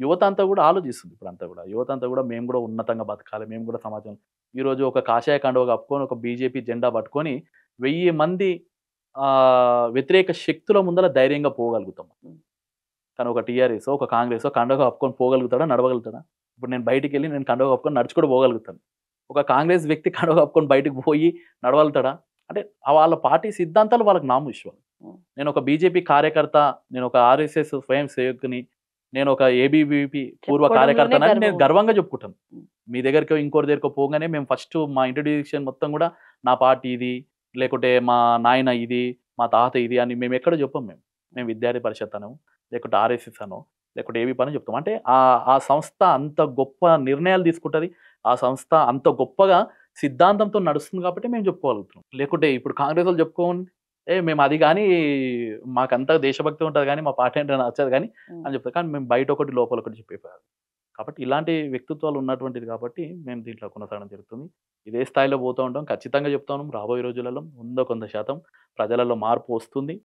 యువత అంతా కూడా ఆలోచిస్తుంది ఇప్పుడంతా కూడా. యువత అంతా కూడా మేము కూడా ఉన్నతంగా బతకాలి. మేము కూడా సమాజం ఈరోజు ఒక కాషాయ కండువ కప్పుకొని, ఒక బీజేపీ జెండా పట్టుకొని 1000 మంది వ్యతిరేక శక్తుల ముందల ధైర్యంగా పోగలుగుతాం. కానీ ఒక టీఆర్ఎసో, ఒక కాంగ్రెసో కండువ కప్పుకొని పోగలుగుతాడా? నడవగలుగుతాడా? ఇప్పుడు నేను బయటికెళ్ళి నేను కండువ కప్పుకొని నడిచి కూడా పోగలుగుతాను. ఒక కాంగ్రెస్ వ్యక్తి కండువ కప్పుకొని బయటకి పోయి నడవగలుగుతాడా? అంటే వాళ్ళ పార్టీ సిద్ధాంతాలు వాళ్ళకి నామూషివం. నేనొక బీజేపీ కార్యకర్త, నేనొక ఆర్ఎస్ఎస్ స్వయం సేవకుని, నేనొక ఏబీవీపీ పూర్వ చెప్పుకోవడంలోనే కార్యకర్తనని గర్వం నేను ఉంది. గర్వంగా చెప్పుకుంటాను. హ్మ్. మీ దగ్గరికో ఇంకోరి దగ్గరికో పోగానే మేము ఫస్ట్ మా ఇంట్రొడ్యూషన్ మొత్తం గూడా నా పార్టీ ఇది, లేకుంటే మా నాయన ఇది, మా తాత ఇది అని మేమెక్కడ చెప్పం మేము. మేము విద్యార్థి పరిషత్ అనో, లేకుంటే ఆర్ఎస్ఎస్ అనో, లేకుంటే ఏబీవీపీ అనో చెప్తాం. అంటే ఆ సంస్థ అంత గొప్ప నిర్ణయాలు తీసుకుంటది. ఆ సంస్థ అంత గొప్పగా సిద్ధాంతంతో నడుస్తుంది కాబట్టి మేము చెప్పుకోగలుగుతున్నాం. లేకుంటే ఇప్పుడు కాంగ్రెసోళ్ళు చెప్పుకోండి, మేము అది గాని మాకంతా దేశభక్తి ఉంటది గానీ, మా పార్టీ అంటే నచ్చదు గానీ హ్మ్. అని చెప్తారు. కానీ మేము బయటొకటి, లోపలొకటి చెప్పేవారు. కాబట్టి ఇలాంటి వ్యక్తిత్వాలు ఉన్నటువంటిది కాబట్టి మేము దీంట్లో కొనసాగడం జరుగుతుంది. ఇదే స్థాయిలో పోతూ ఉంటాం. ఖచ్చితంగా చెప్తా ఉన్నాం. రాబోయే రోజులలో 100% ప్రజలలో మార్పు వస్తుంది.